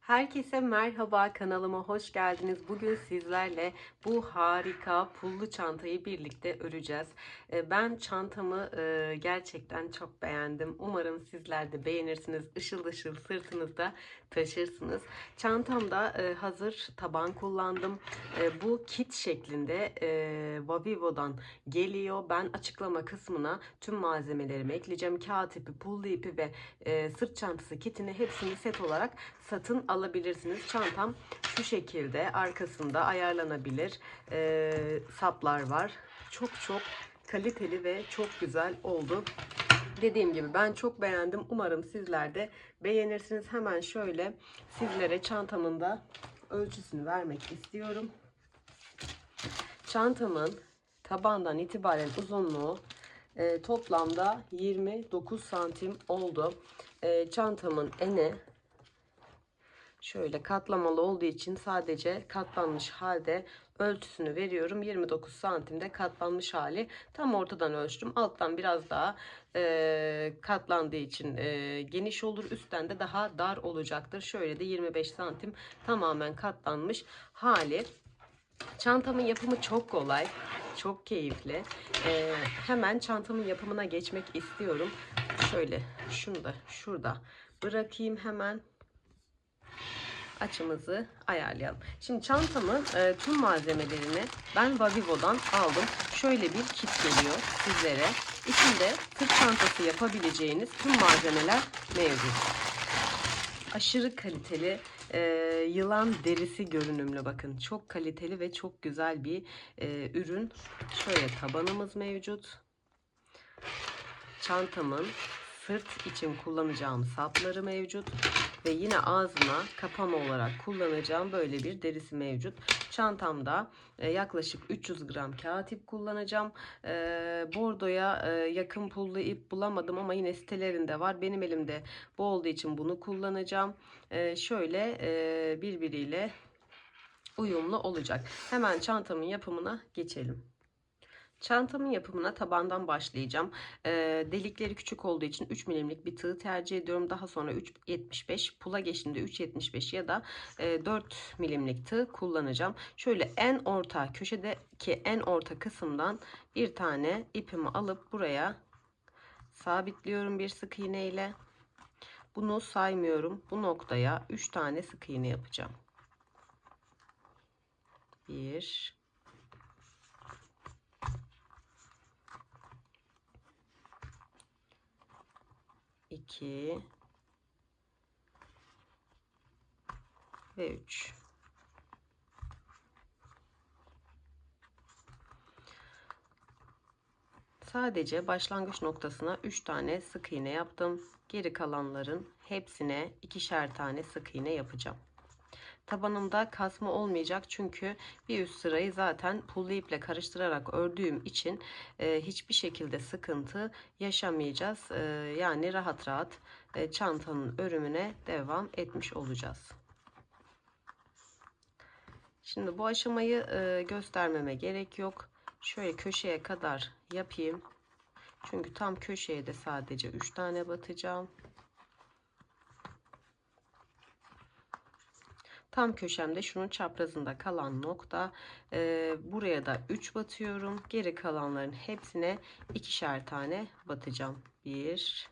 Herkese merhaba, kanalıma hoş geldiniz. Bugün sizlerle bu harika pullu çantayı birlikte öreceğiz. Ben çantamı gerçekten çok beğendim. Umarım sizler de beğenirsiniz. Işıl ışıl sırtınızda taşırsınız. Çantamda hazır taban kullandım. Bu kit şeklinde Vavivo'dan geliyor. Ben açıklama kısmına tüm malzemelerimi ekleyeceğim. Kağıt ipi, pullu ipi ve sırt çantası kitini hepsini set olarak satın alabilirsiniz. Çantam şu şekilde, arkasında ayarlanabilir saplar var. Çok kaliteli ve çok güzel oldu. Dediğim gibi ben çok beğendim. Umarım sizler de beğenirsiniz. Hemen şöyle sizlere çantamın da ölçüsünü vermek istiyorum. Çantamın tabandan itibaren uzunluğu toplamda 29 santim oldu. Çantamın eni şöyle katlamalı olduğu için sadece katlanmış halde ölçüsünü veriyorum. 29 santimde katlanmış hali. Tam ortadan ölçtüm. Alttan biraz daha katlandığı için geniş olur. Üstten de daha dar olacaktır. Şöyle de 25 santim tamamen katlanmış hali. Çantamın yapımı çok kolay. Çok keyifli. Hemen çantamın yapımına geçmek istiyorum. Şöyle şunu da şurada bırakayım hemen. Açımızı ayarlayalım. Şimdi çantamın tüm malzemelerini ben Vavivo'dan aldım. Şöyle bir kit geliyor sizlere. İçinde sırt çantası yapabileceğiniz tüm malzemeler mevcut. Aşırı kaliteli yılan derisi görünümlü, bakın. Çok kaliteli ve çok güzel bir ürün. Şöyle tabanımız mevcut. Çantamın sırt için kullanacağım sapları mevcut. Ve yine ağzına kapama olarak kullanacağım böyle bir derisi mevcut. Çantamda yaklaşık 300 gram kağıt ip kullanacağım. Bordoya yakın pullu ip bulamadım ama yine sitelerinde var. Benim elimde bu olduğu için bunu kullanacağım. Şöyle birbiriyle uyumlu olacak. Hemen çantamın yapımına geçelim. Çantamın yapımına tabandan başlayacağım. Delikleri küçük olduğu için 3 milimlik bir tığ tercih ediyorum. Daha sonra 3,75, pula geçtiğinde 3,75 ya da 4 milimlik tığ kullanacağım. Şöyle en orta köşedeki en orta kısımdan bir tane ipimi alıp buraya sabitliyorum bir sık iğne ile. Bunu saymıyorum. Bu noktaya 3 tane sık iğne yapacağım. 1 2 ve 3. Sadece başlangıç noktasına 3 tane sık iğne yaptım. Geri kalanların hepsine ikişer tane sık iğne yapacağım. Tabanımda kasma olmayacak çünkü bir üst sırayı zaten pullu iple karıştırarak ördüğüm için hiçbir şekilde sıkıntı yaşamayacağız. Yani rahat rahat çantanın örümüne devam etmiş olacağız. Şimdi bu aşamayı göstermeme gerek yok. Şöyle köşeye kadar yapayım. Çünkü tam köşeye de sadece 3 tane batacağım. Tam köşemde şunun çaprazında kalan nokta. Buraya da 3 batıyorum. Geri kalanların hepsine ikişer tane batacağım. 1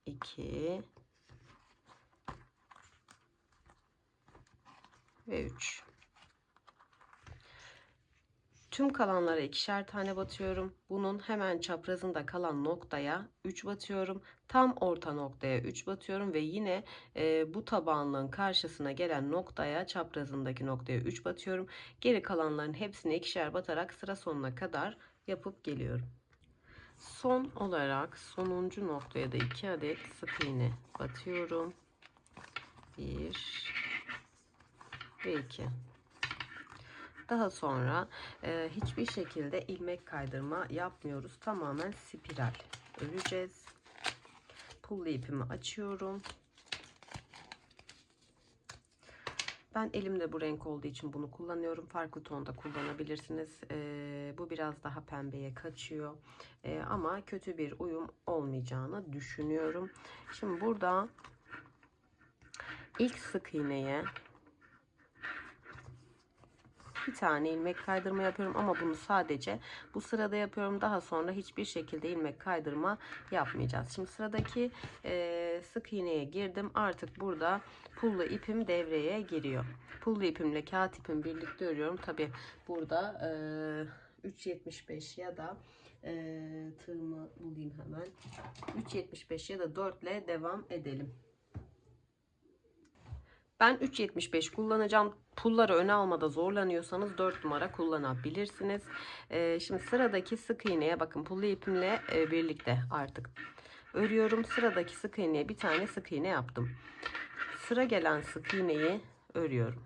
2 ve 3. Tüm kalanlara ikişer tane batıyorum. Bunun hemen çaprazında kalan noktaya 3 batıyorum. Tam orta noktaya 3 batıyorum ve yine bu tabanlığın karşısına gelen noktaya, çaprazındaki noktaya 3 batıyorum. Geri kalanların hepsine ikişer batarak sıra sonuna kadar yapıp geliyorum. Son olarak sonuncu noktaya da 2 adet sık iğne batıyorum. 1 ve 2. Daha sonra hiçbir şekilde ilmek kaydırma yapmıyoruz. Tamamen spiral öreceğiz. Pullu ipimi açıyorum. Ben elimde bu renk olduğu için bunu kullanıyorum. Farklı tonda kullanabilirsiniz. Bu biraz daha pembeye kaçıyor. Ama kötü bir uyum olmayacağını düşünüyorum. Şimdi burada ilk sık iğneye bir tane ilmek kaydırma yapıyorum ama bunu sadece bu sırada yapıyorum. Daha sonra hiçbir şekilde ilmek kaydırma yapmayacağız. Şimdi sıradaki sık iğneye girdim. Artık burada pullu ipim devreye giriyor. Pullu ipimle kağıt ipim birlikte örüyorum. Tabi burada 3.75 ya da tığımı bulayım hemen. 3.75 ya da 4 ile devam edelim. Ben 3.75 kullanacağım. Pulları öne almada zorlanıyorsanız 4 numara kullanabilirsiniz. Şimdi sıradaki sık iğneye bakın, pullu ipimle birlikte artık örüyorum. Sıradaki sık iğneye bir tane sık iğne yaptım. Sıra gelen sık iğneyi örüyorum.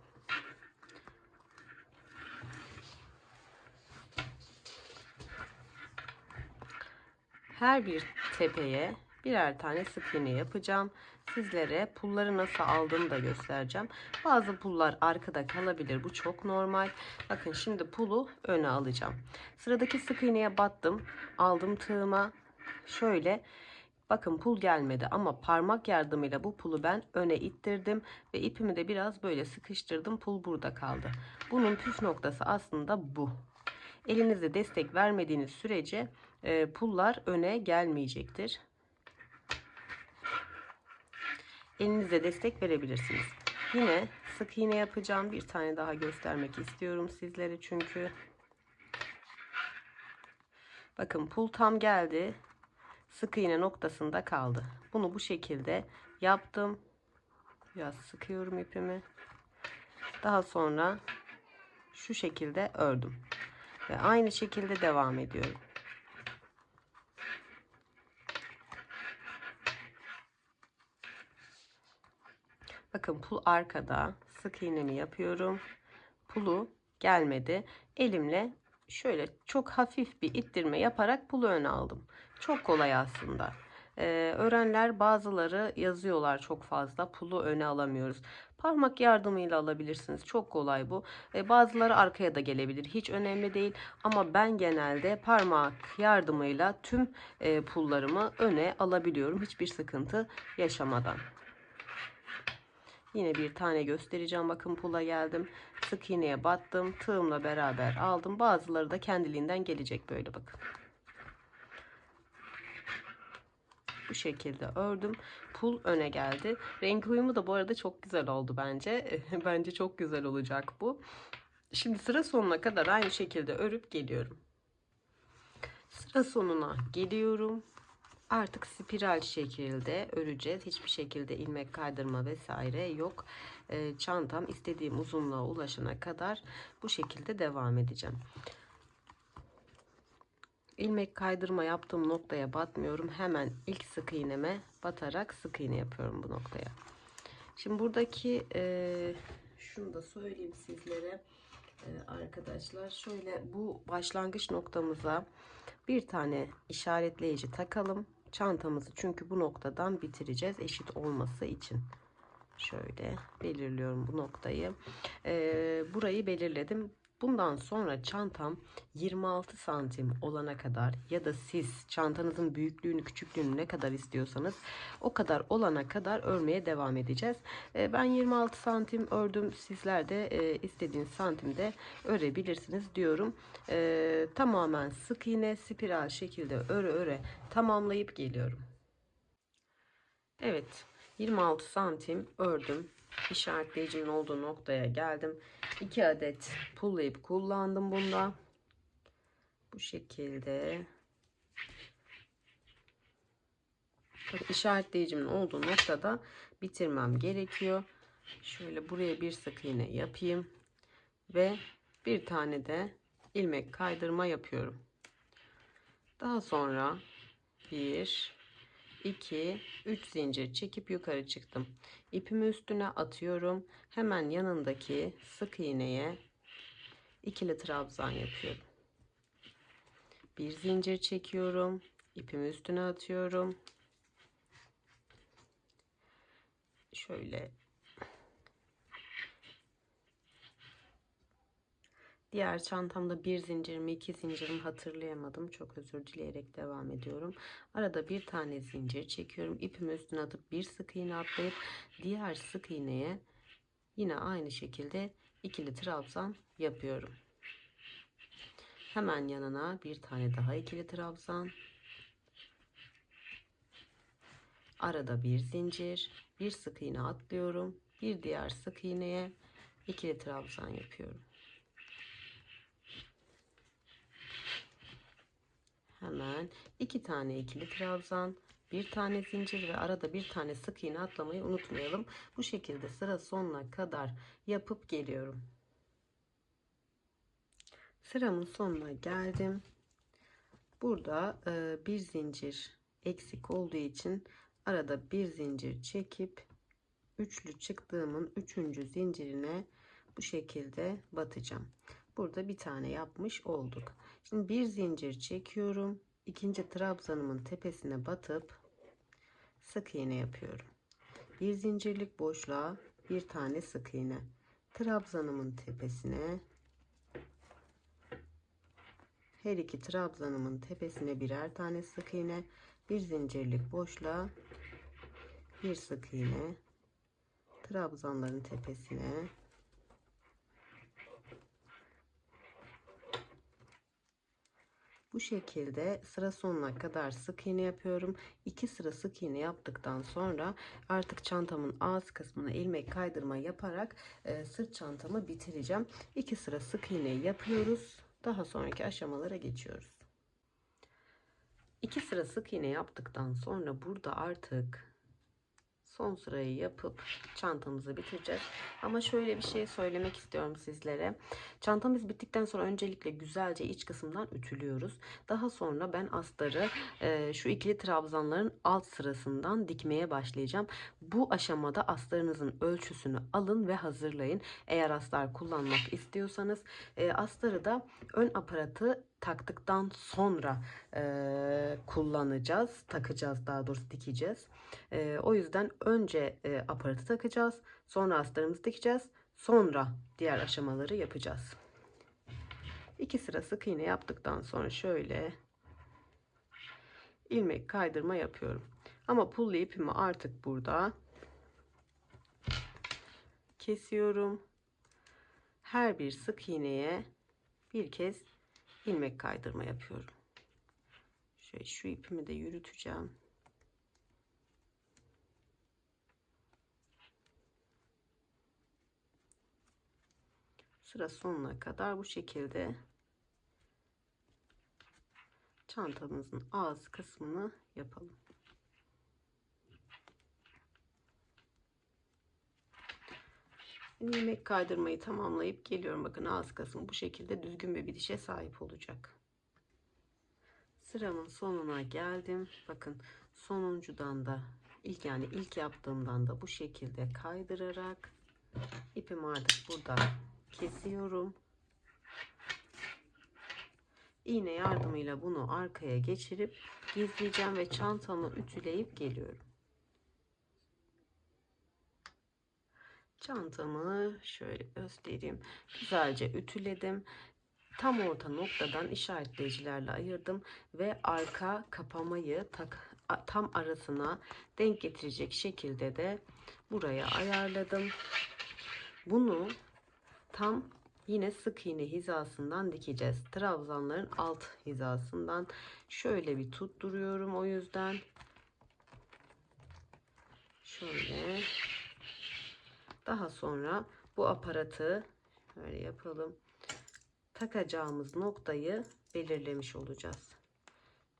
Her bir tepeye birer tane sık iğne yapacağım. Sizlere pulları nasıl aldığımı da göstereceğim. Bazı pullar arkada kalabilir. Bu çok normal. Bakın şimdi pulu öne alacağım. Sıradaki sık iğneye battım. Aldım tığıma. Şöyle bakın, pul gelmedi ama parmak yardımıyla bu pulu ben öne ittirdim ve ipimi de biraz böyle sıkıştırdım. Pul burada kaldı. Bunun püf noktası aslında bu. Elinizde destek vermediğiniz sürece pullar öne gelmeyecektir. Elinizde destek verebilirsiniz. Yine sık iğne yapacağım. Bir tane daha göstermek istiyorum sizlere çünkü. Bakın, pul tam geldi. Sık iğne noktasında kaldı. Bunu bu şekilde yaptım. Biraz sıkıyorum ipimi. Daha sonra şu şekilde ördüm. Ve aynı şekilde devam ediyorum. Bakın, pul arkada. Sık iğnemi yapıyorum. Pulu gelmedi. Elimle şöyle çok hafif bir ittirme yaparak pulu öne aldım. Çok kolay aslında. Öğrenler bazıları yazıyorlar çok fazla, pulu öne alamıyoruz. Parmak yardımıyla alabilirsiniz. Çok kolay bu. Bazıları arkaya da gelebilir. Hiç önemli değil. Ama ben genelde parmak yardımıyla tüm pullarımı öne alabiliyorum. Hiçbir sıkıntı yaşamadan. Yine bir tane göstereceğim. Bakın, pula geldim. Sık iğneye battım. Tığımla beraber aldım. Bazıları da kendiliğinden gelecek böyle, bakın. Bu şekilde ördüm. Pul öne geldi. Renk uyumu da bu arada çok güzel oldu bence. Bence çok güzel olacak bu. Şimdi sıra sonuna kadar aynı şekilde örüp geliyorum. Sıra sonuna geliyorum. Artık spiral şekilde öreceğiz. Hiçbir şekilde ilmek kaydırma vesaire yok. Çantam istediğim uzunluğa ulaşana kadar bu şekilde devam edeceğim. İlmek kaydırma yaptığım noktaya batmıyorum. Hemen ilk sık iğneme batarak sık iğne yapıyorum bu noktaya. Şimdi buradaki şunu da söyleyeyim sizlere arkadaşlar. Şöyle bu başlangıç noktamıza bir tane işaretleyici takalım. Çantamızı çünkü bu noktadan bitireceğiz eşit olması için. Şöyle belirliyorum bu noktayı. Burayı belirledim. Bundan sonra çantam 26 santim olana kadar ya da siz çantanızın büyüklüğünü küçüklüğünü ne kadar istiyorsanız o kadar olana kadar örmeye devam edeceğiz. Ben 26 santim ördüm. Sizler de istediğiniz santimde örebilirsiniz diyorum. Tamamen sık iğne spiral şekilde öre öre tamamlayıp geliyorum. Evet, 26 santim ördüm. İşaretleyicinin olduğu noktaya geldim. 2 adet pul ip kullandım bunda. Bu şekilde. İşaretleyicimin olduğu noktada bitirmem gerekiyor. Şöyle buraya bir sık iğne yapayım. Ve bir tane de ilmek kaydırma yapıyorum. Daha sonra 1, 2, 3 zincir çekip yukarı çıktım. İpimi üstüne atıyorum. Hemen yanındaki sık iğneye ikili trabzan yapıyorum. Bir zincir çekiyorum. İpimi üstüne atıyorum. Şöyle Diğer çantamda bir zincir mi 2 zincir mi hatırlayamadım. Çok özür dileyerek devam ediyorum. Arada bir tane zincir çekiyorum. İpimi üstüne atıp bir sık iğne atlayıp diğer sık iğneye yine aynı şekilde ikili trabzan yapıyorum. Hemen yanına bir tane daha ikili trabzan. Arada bir zincir, bir sık iğne atlıyorum. Bir diğer sık iğneye ikili trabzan yapıyorum. Hemen 2 tane ikili trabzan, bir tane zincir ve arada bir tane sık iğne atlamayı unutmayalım. Bu şekilde sıra sonuna kadar yapıp geliyorum. Sıramın sonuna geldim. Burada bir zincir eksik olduğu için arada bir zincir çekip üçlü çıktığımın üçüncü zincirine bu şekilde batacağım. Burada bir tane yapmış olduk. Şimdi bir zincir çekiyorum. İkinci trabzanımın tepesine batıp sık iğne yapıyorum. Bir zincirlik boşluğa bir tane sık iğne. Trabzanımın tepesine, her iki trabzanımın tepesine birer tane sık iğne. Bir zincirlik boşluğa bir sık iğne. Trabzanların tepesine, bu şekilde sıra sonuna kadar sık iğne yapıyorum. 2 sıra sık iğne yaptıktan sonra artık çantamın ağız kısmına ilmek kaydırma yaparak sırt çantamı bitireceğim. 2 sıra sık iğne yapıyoruz. Daha sonraki aşamalara geçiyoruz. 2 sıra sık iğne yaptıktan sonra burada artık son sırayı yapıp çantamızı bitireceğiz. Ama şöyle bir şey söylemek istiyorum sizlere. Çantamız bittikten sonra öncelikle güzelce iç kısımdan ütülüyoruz. Daha sonra ben astarı şu ikili trabzanların alt sırasından dikmeye başlayacağım. Bu aşamada astarınızın ölçüsünü alın ve hazırlayın. Eğer astar kullanmak istiyorsanız astarı da ön aparatı taktıktan sonra kullanacağız. Takacağız, daha doğrusu dikeceğiz. O yüzden önce aparatı takacağız. Sonra astarımızı dikeceğiz. Sonra diğer aşamaları yapacağız. 2 sıra sık iğne yaptıktan sonra şöyle ilmek kaydırma yapıyorum. Ama pullu ipimi artık burada kesiyorum. Her bir sık iğneye bir kez ilmek kaydırma yapıyorum. Şöyle şu ipimi de yürüteceğim. Sıra sonuna kadar bu şekilde çantamızın ağız kısmını yapalım. İlmek kaydırmayı tamamlayıp geliyorum. Bakın ağız kısmı bu şekilde düzgün bir dişe sahip olacak. Sıramın sonuna geldim. Bakın sonuncudan da ilk yaptığımdan da bu şekilde kaydırarak ipimi artık burada kesiyorum. İğne yardımıyla bunu arkaya geçirip gizleyeceğim ve çantamı ütüleyip geliyorum. Çantamı şöyle göstereyim. Güzelce ütüledim. Tam orta noktadan işaretleyicilerle ayırdım ve arka kapamayı tam arasına denk getirecek şekilde de buraya ayarladım. Bunu tam yine sık iğne hizasından dikeceğiz. Trabzanların alt hizasından şöyle bir tutturuyorum, o yüzden şöyle. Daha sonra bu aparatı böyle yapalım. Takacağımız noktayı belirlemiş olacağız.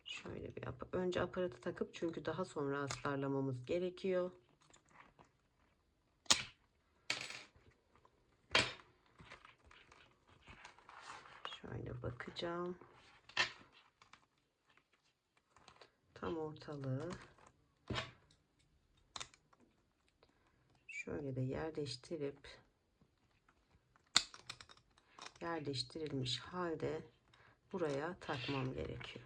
Şöyle bir önce aparatı takıp, çünkü daha sonra astarlamamız gerekiyor. Şöyle bakacağım. Tam ortalığı şöyle de yerleştirilmiş halde buraya takmam gerekiyor.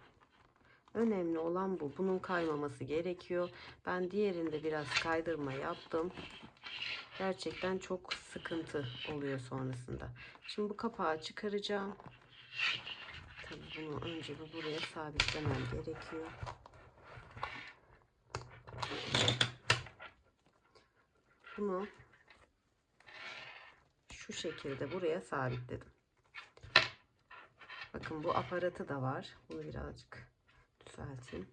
Önemli olan bu. Bunun kaymaması gerekiyor. Ben diğerinde biraz kaydırma yaptım. Gerçekten çok sıkıntı oluyor sonrasında. Şimdi bu kapağı çıkaracağım. Tabii bunu önce bir buraya sabitlemem gerekiyor. Bunu şu şekilde buraya sabitledim. Bakın bu aparatı da var. Bunu birazcık düzelteyim.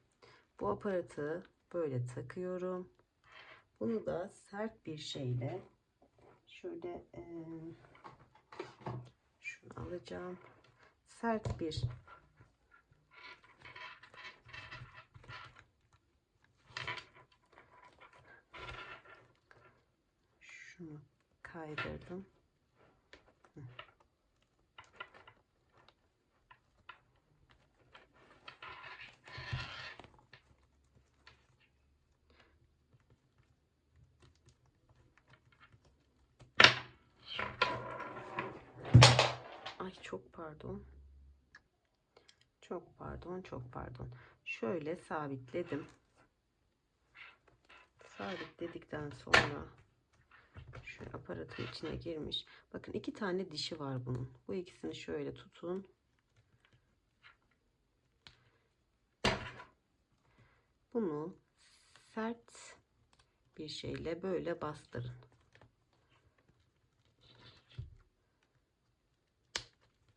Bu aparatı böyle takıyorum. Bunu da sert bir şeyle şöyle şunu alacağım. Sert bir şunu kaydırdım. Ay çok pardon. Çok pardon, çok pardon. Şöyle sabitledim. Sabitledikten sonra şu aparatın içine girmiş. Bakın 2 tane dişi var bunun. Bu ikisini şöyle tutun. Bunu sert bir şeyle böyle bastırın.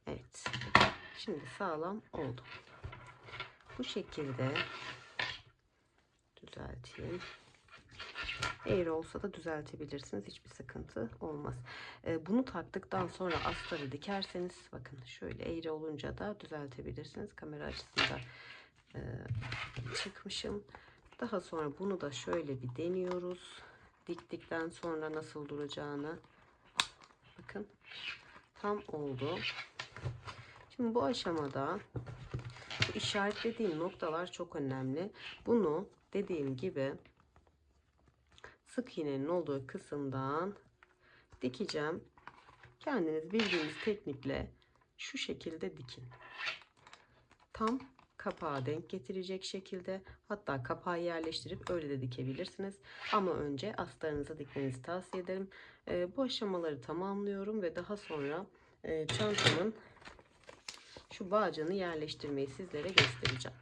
Evet. Şimdi sağlam oldu. Bu şekilde düzelteyim. Eğri olsa da düzeltebilirsiniz. Hiçbir sıkıntı olmaz. Bunu taktıktan sonra astarı dikerseniz bakın şöyle eğri olunca da düzeltebilirsiniz. Kamera açısında çıkmışım. Daha sonra bunu da şöyle bir deniyoruz. Diktikten sonra nasıl duracağını. Bakın tam oldu. Şimdi bu aşamada bu işaretlediğim noktalar çok önemli. Bunu dediğim gibi sık iğnenin olduğu kısımdan dikeceğim. Kendiniz bildiğiniz teknikle şu şekilde dikin. Tam kapağa denk getirecek şekilde, hatta kapağı yerleştirip öyle de dikebilirsiniz. Ama önce astarınızı dikmenizi tavsiye ederim. Bu aşamaları tamamlıyorum ve daha sonra çantamın şu bağcığını yerleştirmeyi sizlere göstereceğim.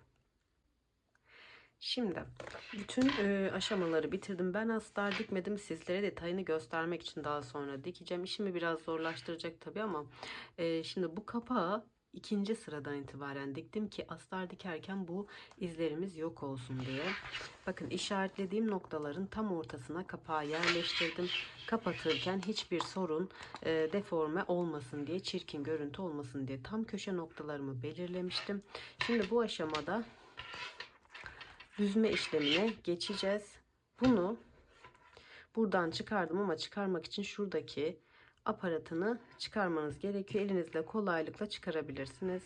Şimdi bütün aşamaları bitirdim. Ben astar dikmedim. Sizlere detayını göstermek için daha sonra dikeceğim. İşimi biraz zorlaştıracak tabii ama şimdi bu kapağı ikinci sıradan itibaren diktim ki astar dikerken bu izlerimiz yok olsun diye. Bakın işaretlediğim noktaların tam ortasına kapağı yerleştirdim. Kapatırken hiçbir sorun deforme olmasın diye, çirkin görüntü olmasın diye tam köşe noktalarımı belirlemiştim. Şimdi bu aşamada düzme işlemine geçeceğiz. Bunu buradan çıkardım ama çıkarmak için şuradaki aparatını çıkarmanız gerekiyor. Elinizle kolaylıkla çıkarabilirsiniz.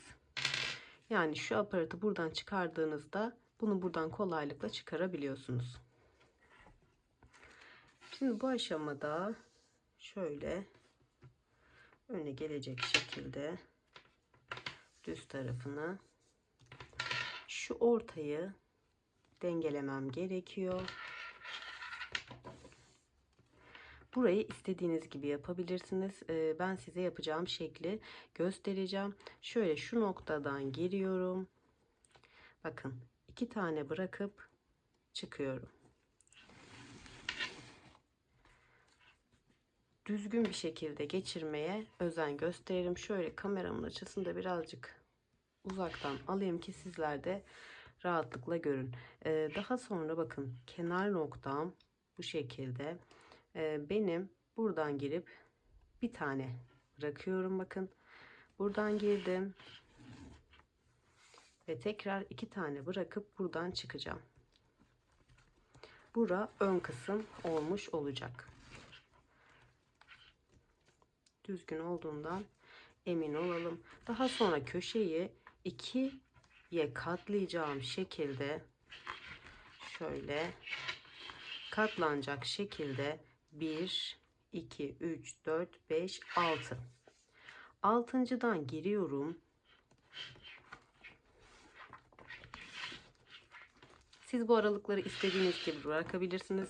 Yani şu aparatı buradan çıkardığınızda bunu buradan kolaylıkla çıkarabiliyorsunuz. Şimdi bu aşamada şöyle öne gelecek şekilde düz tarafını, şu ortayı dengelemem gerekiyor. Burayı istediğiniz gibi yapabilirsiniz. Ben size yapacağım şekli göstereceğim. Şöyle şu noktadan giriyorum. Bakın 2 tane bırakıp çıkıyorum. Düzgün bir şekilde geçirmeye özen gösterelim. Şöyle kameramın açısını da birazcık uzaktan alayım ki sizler de rahatlıkla görün. Daha sonra bakın kenar noktam bu şekilde. Benim buradan girip bir tane bırakıyorum. Bakın buradan girdim ve tekrar 2 tane bırakıp buradan çıkacağım. Bura ön kısım olmuş olacak. Düzgün olduğundan emin olalım. Daha sonra köşeyi 2'ye katlayacağım şekilde şöyle katlanacak şekilde 1 2 3 4 5 6. Altıncıdan giriyorum. Siz bu aralıkları istediğiniz gibi bırakabilirsiniz.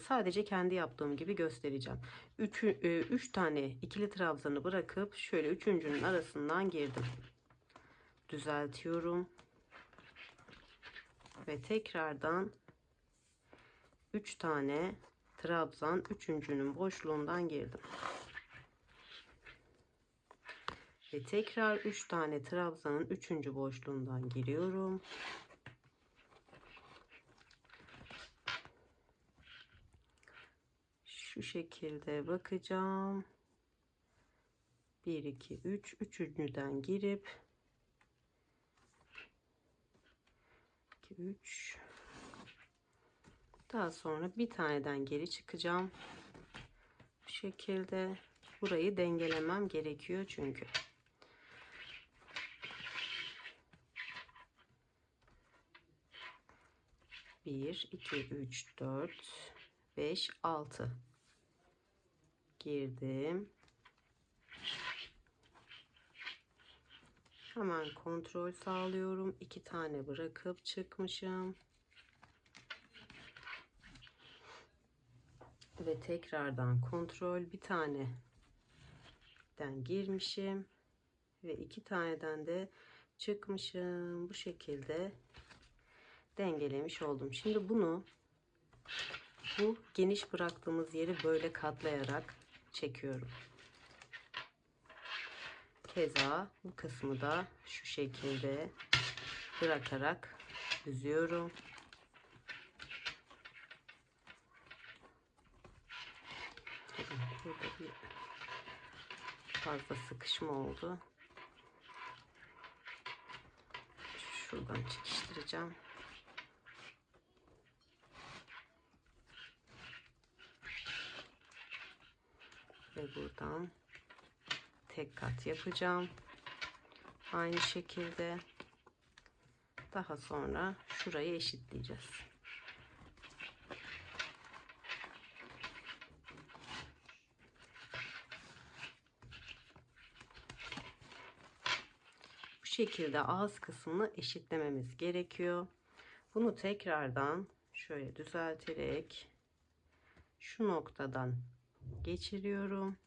Sadece kendi yaptığım gibi göstereceğim. 3 tane ikili trabzanı bırakıp şöyle üçüncünün arasından girdim. Düzeltiyorum. Ve tekrardan 3 tane trabzan üçüncünün boşluğundan girdim. Ve tekrar 3 tane trabzanın üçüncü boşluğundan giriyorum. Şu şekilde bakacağım. 1 2 3 üçüncüden girip 2 3 daha sonra bir taneden geri çıkacağım. Bu şekilde burayı dengelemem gerekiyor çünkü. Bir, iki, üç, dört, 5, 6 girdim. Hemen kontrol sağlıyorum. 2 tane bırakıp çıkmışım. Ve tekrardan kontrol, bir taneden girmişim ve 2 taneden de çıkmışım. Bu şekilde dengelemiş oldum. Şimdi bunu bu geniş bıraktığımız yeri böyle katlayarak çekiyorum. Keza bu kısmı da şu şekilde bırakarak düzüyorum. Burada bir fazla sıkışma oldu. Şuradan çekiştireceğim. Ve buradan tek kat yapacağım. Aynı şekilde daha sonra şurayı eşitleyeceğiz. Bu şekilde ağız kısmını eşitlememiz gerekiyor. Bunu tekrardan şöyle düzelterek şu noktadan geçiriyorum.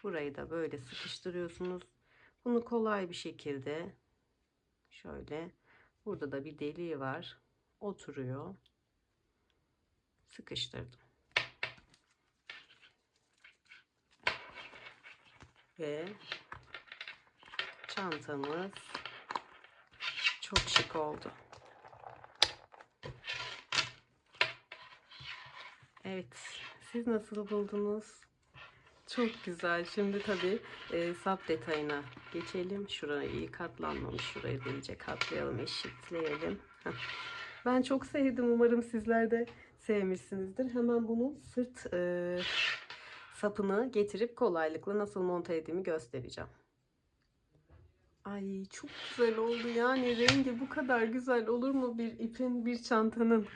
Burayı da böyle sıkıştırıyorsunuz. Bunu kolay bir şekilde şöyle, burada da bir deliği var. Oturuyor. Sıkıştırdım. Ve çantamız çok şık oldu. Evet, siz nasıl buldunuz? Çok güzel. Şimdi tabii sap detayına geçelim. Şurayı iyi katlanmamış. Şurayı da iyice katlayalım, eşitleyelim. Ben çok sevdim. Umarım sizler de sevmişsinizdir. Hemen bunu sırt sapını getirip kolaylıkla nasıl monte ettiğimi göstereceğim. Ay çok güzel oldu. Yani rengi bu kadar güzel olur mu bir ipin, bir çantanın?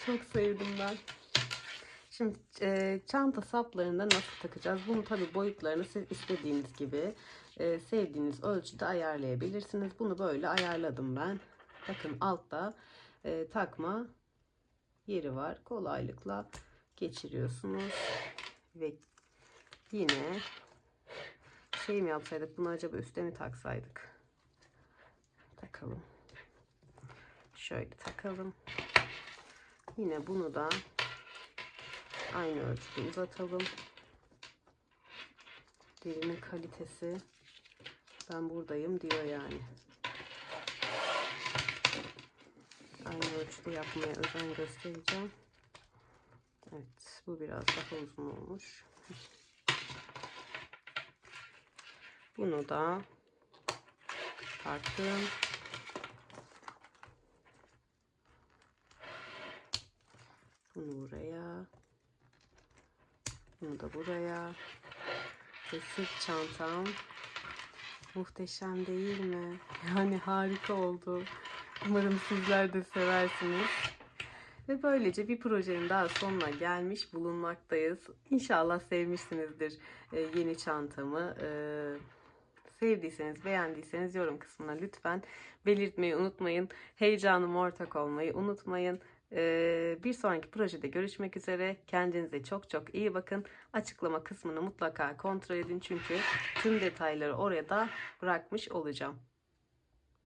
Çok sevdim ben. Şimdi çanta saplarında nasıl takacağız? Bunu tabi boyutlarını siz istediğiniz gibi sevdiğiniz ölçüde ayarlayabilirsiniz. Bunu böyle ayarladım ben. Bakın altta takma yeri var. Kolaylıkla geçiriyorsunuz. Ve yine şey mi yapsaydık? Bunu acaba üstte mi taksaydık? Takalım. Şöyle takalım. Yine bunu da aynı ölçüde uzatalım. Derinin kalitesi ben buradayım diyor yani. Aynı ölçüde yapmaya özen göstereceğim. Evet, bu biraz daha uzun olmuş. Bunu da taktım. Bunu buraya. Bunu da buraya. Ve sırt çantam muhteşem değil mi? Yani harika oldu. Umarım sizler de seversiniz. Ve böylece bir projenin daha sonuna gelmiş bulunmaktayız. İnşallah sevmişsinizdir yeni çantamı. Sevdiyseniz, beğendiyseniz yorum kısmına lütfen belirtmeyi unutmayın. Heyecanıma ortak olmayı unutmayın. Bir sonraki projede görüşmek üzere. Kendinize çok çok iyi bakın. Açıklama kısmını mutlaka kontrol edin çünkü tüm detayları oraya da bırakmış olacağım.